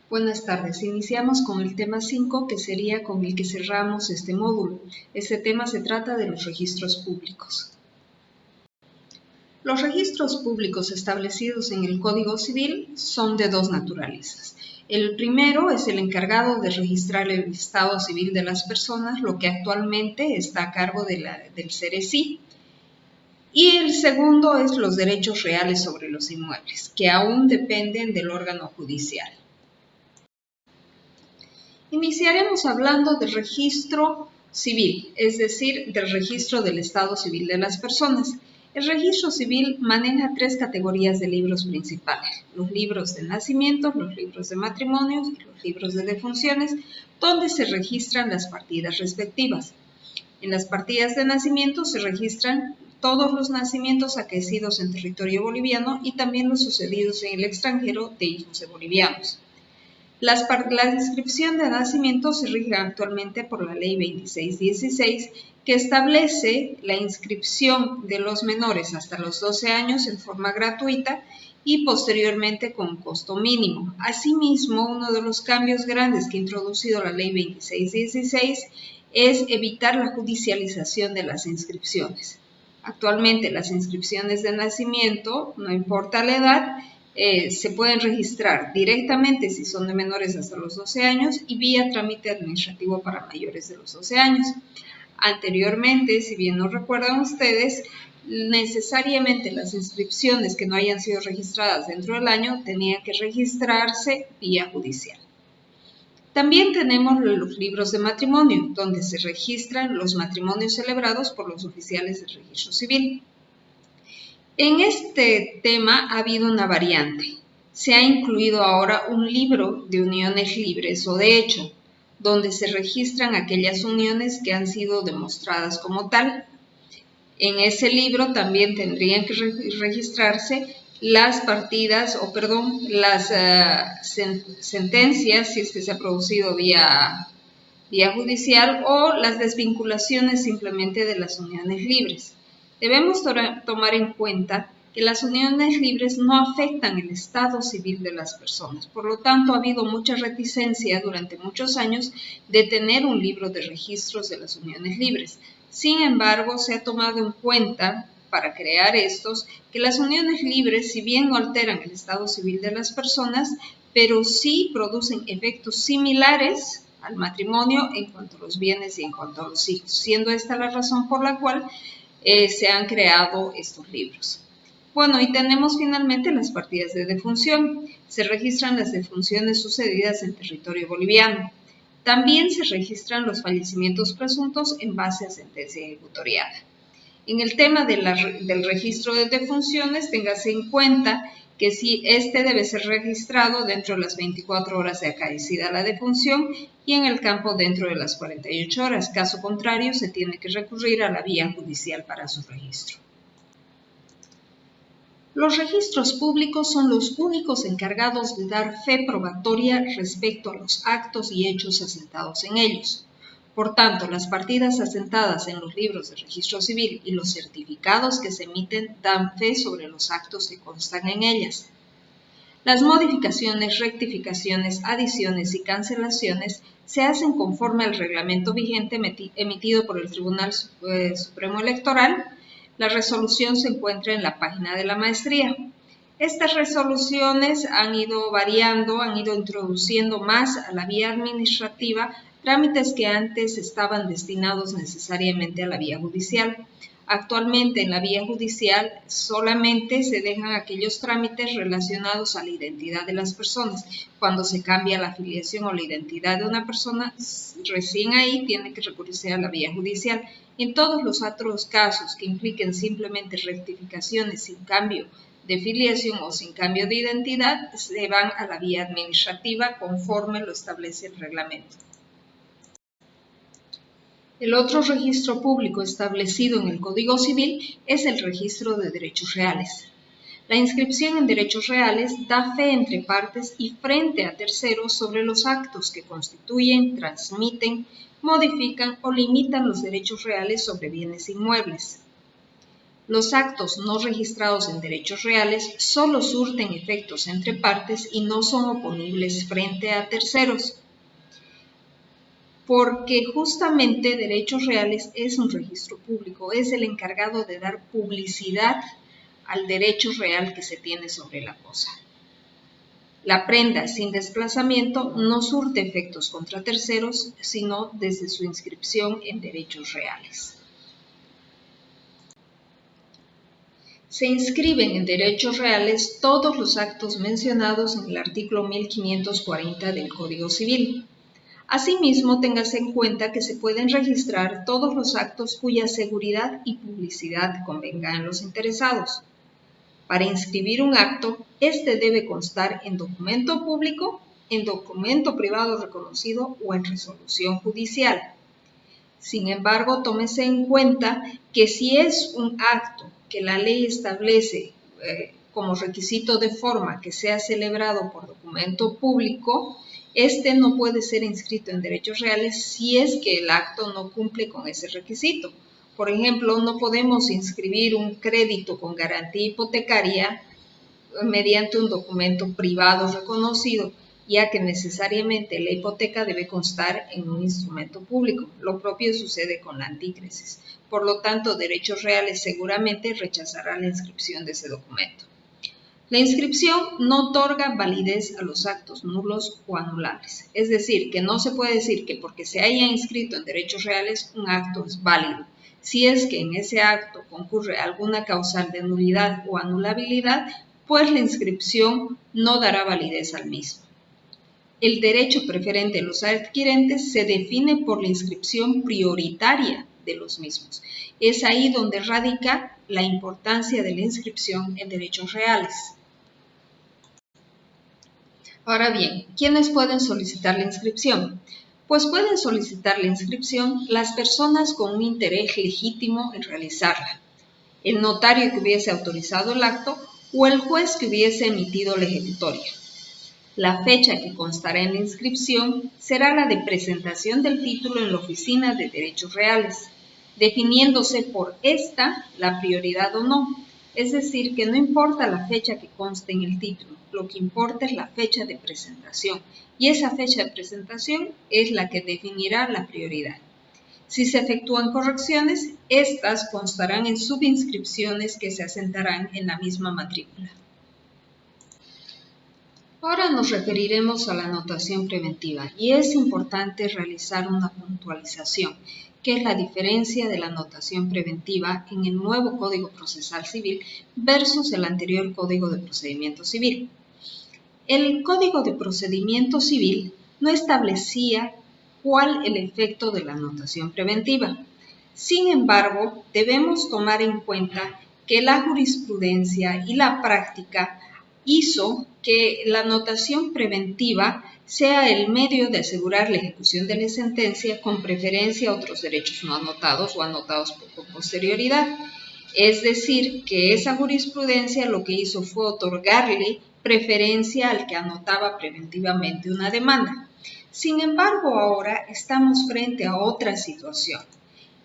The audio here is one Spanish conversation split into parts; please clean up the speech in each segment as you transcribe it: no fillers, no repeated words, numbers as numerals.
Buenas tardes. Iniciamos con el tema 5, que sería con el que cerramos este módulo. Este tema se trata de los registros públicos. Los registros públicos establecidos en el Código Civil son de dos naturalezas. El primero es el encargado de registrar el estado civil de las personas, lo que actualmente está a cargo del CERECI. Y el segundo es los derechos reales sobre los inmuebles, que aún dependen del órgano judicial. Iniciaremos hablando del registro civil, es decir, del registro del estado civil de las personas. El registro civil maneja tres categorías de libros principales: los libros de nacimiento, los libros de matrimonios y los libros de defunciones, donde se registran las partidas respectivas. En las partidas de nacimiento se registran todos los nacimientos acaecidos en territorio boliviano y también los sucedidos en el extranjero de hijos de bolivianos. La inscripción de nacimiento se rige actualmente por la Ley 2616, que establece la inscripción de los menores hasta los 12 años en forma gratuita y posteriormente con costo mínimo. Asimismo, uno de los cambios grandes que ha introducido la Ley 2616 es evitar la judicialización de las inscripciones. Actualmente las inscripciones de nacimiento, no importa la edad, se pueden registrar directamente si son de menores hasta los 12 años y vía trámite administrativo para mayores de los 12 años. Anteriormente, si bien no recuerdan ustedes, necesariamente las inscripciones que no hayan sido registradas dentro del año tenían que registrarse vía judicial. También tenemos los libros de matrimonio, donde se registran los matrimonios celebrados por los oficiales del registro civil. En este tema ha habido una variante. Se ha incluido ahora un libro de uniones libres o de hecho, donde se registran aquellas uniones que han sido demostradas como tal. En ese libro también tendrían que registrarse las partidas, las sentencias, si es que se ha producido vía judicial, o las desvinculaciones simplemente de las uniones libres. Debemos tomar en cuenta que las uniones libres no afectan el estado civil de las personas. Por lo tanto, ha habido mucha reticencia durante muchos años de tener un libro de registros de las uniones libres. Sin embargo, se ha tomado en cuenta para crear estos que las uniones libres, si bien no alteran el estado civil de las personas, pero sí producen efectos similares al matrimonio en cuanto a los bienes y en cuanto a los hijos, siendo esta la razón por la cual se han creado estos libros. Bueno, y tenemos finalmente las partidas de defunción. Se registran las defunciones sucedidas en territorio boliviano. También se registran los fallecimientos presuntos en base a sentencia ejecutoriada. En el tema del registro de defunciones, téngase en cuenta que si este debe ser registrado dentro de las 24 horas de acaecida la defunción y en el campo dentro de las 48 horas. Caso contrario, se tiene que recurrir a la vía judicial para su registro. Los registros públicos son los únicos encargados de dar fe probatoria respecto a los actos y hechos asentados en ellos. Por tanto, las partidas asentadas en los libros de registro civil y los certificados que se emiten dan fe sobre los actos que constan en ellas. Las modificaciones, rectificaciones, adiciones y cancelaciones se hacen conforme al reglamento vigente emitido por el Tribunal Supremo Electoral. La resolución se encuentra en la página de la maestría. Estas resoluciones han ido variando, han ido introduciendo más a la vía administrativa trámites que antes estaban destinados necesariamente a la vía judicial. Actualmente en la vía judicial solamente se dejan aquellos trámites relacionados a la identidad de las personas. Cuando se cambia la afiliación o la identidad de una persona, recién ahí tiene que recurrirse a la vía judicial. En todos los otros casos que impliquen simplemente rectificaciones sin cambio de filiación o sin cambio de identidad, se van a la vía administrativa conforme lo establece el reglamento. El otro registro público establecido en el Código Civil es el registro de derechos reales. La inscripción en derechos reales da fe entre partes y frente a terceros sobre los actos que constituyen, transmiten, modifican o limitan los derechos reales sobre bienes inmuebles. Los actos no registrados en derechos reales solo surten efectos entre partes y no son oponibles frente a terceros, porque justamente derechos reales es un registro público, es el encargado de dar publicidad al derecho real que se tiene sobre la cosa. La prenda sin desplazamiento no surte efectos contra terceros, sino desde su inscripción en derechos reales. Se inscriben en derechos reales todos los actos mencionados en el artículo 1540 del Código Civil. Asimismo, téngase en cuenta que se pueden registrar todos los actos cuya seguridad y publicidad convengan a los interesados. Para inscribir un acto, este debe constar en documento público, en documento privado reconocido o en resolución judicial. Sin embargo, tómese en cuenta que si es un acto que la ley establece como requisito de forma que sea celebrado por documento público, este no puede ser inscrito en derechos reales si es que el acto no cumple con ese requisito. Por ejemplo, no podemos inscribir un crédito con garantía hipotecaria mediante un documento privado reconocido, ya que necesariamente la hipoteca debe constar en un instrumento público. Lo propio sucede con la antícresis. Por lo tanto, derechos reales seguramente rechazará la inscripción de ese documento. La inscripción no otorga validez a los actos nulos o anulables. Es decir, que no se puede decir que porque se haya inscrito en derechos reales un acto es válido. Si es que en ese acto concurre alguna causal de nulidad o anulabilidad, pues la inscripción no dará validez al mismo. El derecho preferente de los adquirentes se define por la inscripción prioritaria de los mismos. Es ahí donde radica la importancia de la inscripción en derechos reales. Ahora bien, ¿quiénes pueden solicitar la inscripción? Pues pueden solicitar la inscripción las personas con un interés legítimo en realizarla, el notario que hubiese autorizado el acto o el juez que hubiese emitido la ejecutoria. La fecha que constará en la inscripción será la de presentación del título en la Oficina de Derechos Reales, definiéndose por esta la prioridad o no. Es decir, que no importa la fecha que conste en el título, lo que importa es la fecha de presentación, y esa fecha de presentación es la que definirá la prioridad. Si se efectúan correcciones, estas constarán en subinscripciones que se asentarán en la misma matrícula. Ahora nos referiremos a la notación preventiva y es importante realizar una puntualización, que es la diferencia de la notación preventiva en el nuevo Código Procesal Civil versus el anterior Código de Procedimiento Civil. El Código de Procedimiento Civil no establecía cuál el efecto de la notación preventiva. Sin embargo, debemos tomar en cuenta que la jurisprudencia y la práctica hizo que la notación preventiva sea el medio de asegurar la ejecución de la sentencia con preferencia a otros derechos no anotados o anotados con posterioridad. Es decir, que esa jurisprudencia lo que hizo fue otorgarle preferencia al que anotaba preventivamente una demanda. Sin embargo, ahora estamos frente a otra situación.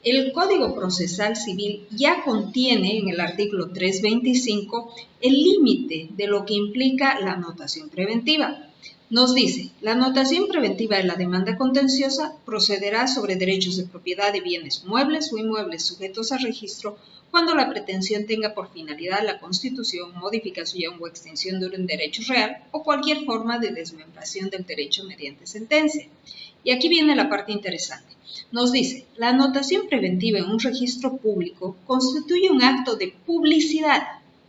El Código Procesal Civil ya contiene en el artículo 325 el límite de lo que implica la notación preventiva. Nos dice, la notación preventiva de la demanda contenciosa procederá sobre derechos de propiedad de bienes muebles o inmuebles sujetos a registro cuando la pretensión tenga por finalidad la constitución, modificación o extinción de un derecho real o cualquier forma de desmembración del derecho mediante sentencia. Y aquí viene la parte interesante. Nos dice, la anotación preventiva en un registro público constituye un acto de publicidad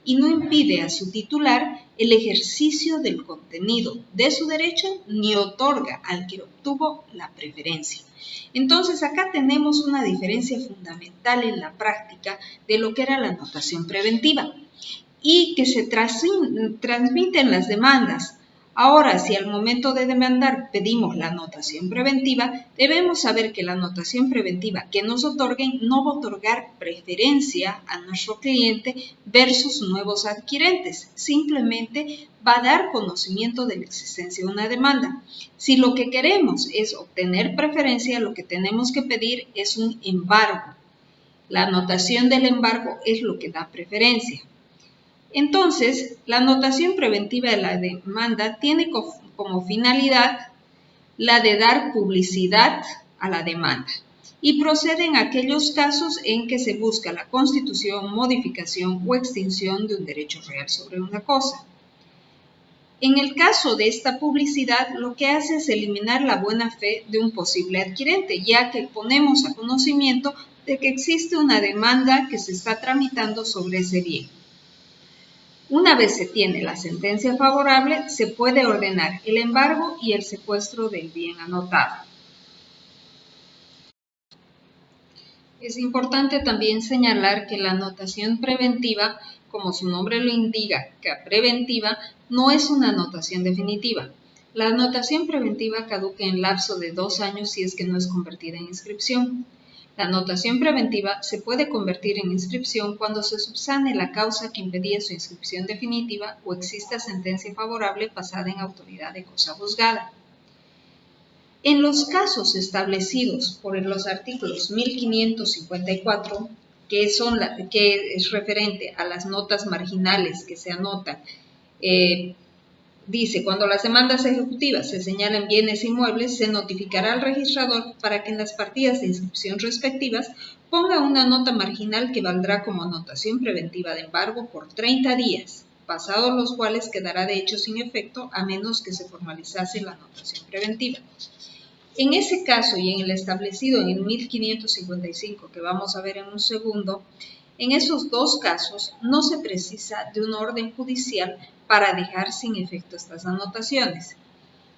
y no impide a su titular el ejercicio del contenido de su derecho ni otorga al que obtuvo la preferencia. Entonces acá tenemos una diferencia fundamental en la práctica de lo que era la anotación preventiva y que se transmite en las demandas. Ahora, si al momento de demandar pedimos la anotación preventiva, debemos saber que la anotación preventiva que nos otorguen no va a otorgar preferencia a nuestro cliente versus nuevos adquirentes, simplemente va a dar conocimiento de la existencia de una demanda. Si lo que queremos es obtener preferencia, lo que tenemos que pedir es un embargo. La anotación del embargo es lo que da preferencia. Entonces, la anotación preventiva de la demanda tiene como finalidad la de dar publicidad a la demanda y procede en aquellos casos en que se busca la constitución, modificación o extinción de un derecho real sobre una cosa. En el caso de esta publicidad, lo que hace es eliminar la buena fe de un posible adquirente, ya que ponemos a conocimiento de que existe una demanda que se está tramitando sobre ese bien. Una vez se tiene la sentencia favorable, se puede ordenar el embargo y el secuestro del bien anotado. Es importante también señalar que la anotación preventiva, como su nombre lo indica, que preventiva, no es una anotación definitiva. La anotación preventiva caduca en lapso de 2 años si es que no es convertida en inscripción. La anotación preventiva se puede convertir en inscripción cuando se subsane la causa que impedía su inscripción definitiva o exista sentencia favorable pasada en autoridad de cosa juzgada. En los casos establecidos por los artículos 1554, que es referente a las notas marginales que se anotan, dice, cuando las demandas ejecutivas se señalen bienes inmuebles, se notificará al registrador para que en las partidas de inscripción respectivas ponga una nota marginal que valdrá como anotación preventiva de embargo por 30 días, pasados los cuales quedará de hecho sin efecto a menos que se formalizase la anotación preventiva. En ese caso y en el establecido en el 1555, que vamos a ver en un segundo, en esos dos casos no se precisa de una orden judicial para dejar sin efecto estas anotaciones.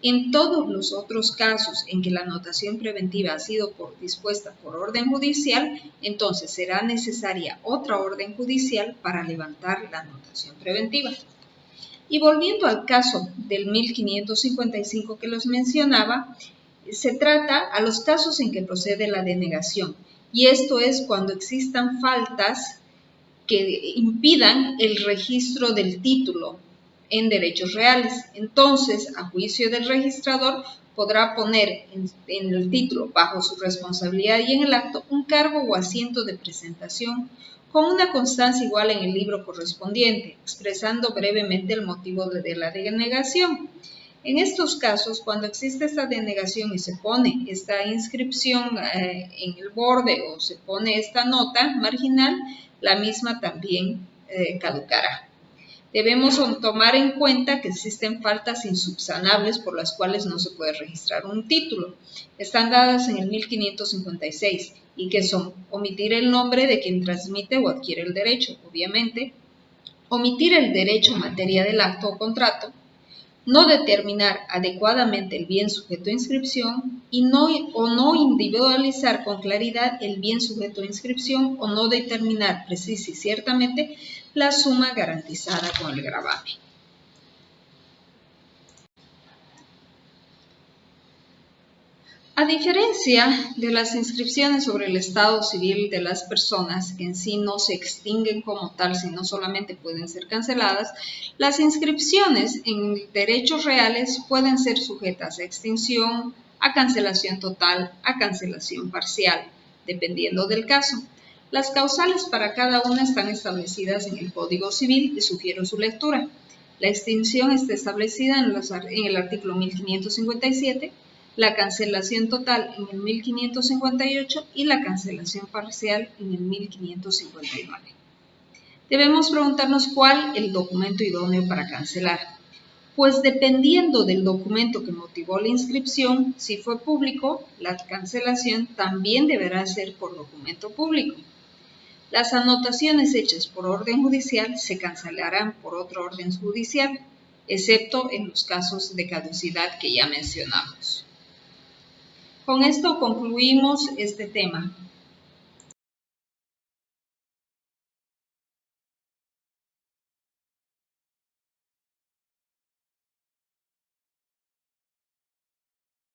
En todos los otros casos en que la anotación preventiva ha sido dispuesta por orden judicial, entonces será necesaria otra orden judicial para levantar la anotación preventiva. Y volviendo al caso del 1555 que los mencionaba, se trata a los casos en que procede la denegación, y esto es cuando existan faltas que impidan el registro del título en derechos reales. Entonces, a juicio del registrador, podrá poner en el título, bajo su responsabilidad y en el acto, un cargo o asiento de presentación con una constancia igual en el libro correspondiente, expresando brevemente el motivo de la denegación. En estos casos, cuando existe esta denegación y se pone esta inscripción en el borde o se pone esta nota marginal, la misma también caducará. Debemos tomar en cuenta que existen faltas insubsanables por las cuales no se puede registrar un título. Están dadas en el 1556 y que son omitir el nombre de quien transmite o adquiere el derecho, obviamente, omitir el derecho en materia del acto o contrato, no determinar adecuadamente el bien sujeto a inscripción y no individualizar con claridad el bien sujeto a inscripción o no determinar precisa y ciertamente la suma garantizada con el gravamen. A diferencia de las inscripciones sobre el estado civil de las personas, que en sí no se extinguen como tal, sino solamente pueden ser canceladas, las inscripciones en derechos reales pueden ser sujetas a extinción, a cancelación total, a cancelación parcial, dependiendo del caso. Las causales para cada una están establecidas en el Código Civil y sugiero su lectura. La extinción está establecida en el artículo 1557, la cancelación total en el 1558 y la cancelación parcial en el 1559. Debemos preguntarnos cuál es el documento idóneo para cancelar. Pues dependiendo del documento que motivó la inscripción, si fue público, la cancelación también deberá ser por documento público. Las anotaciones hechas por orden judicial se cancelarán por otro orden judicial, excepto en los casos de caducidad que ya mencionamos. Con esto concluimos este tema.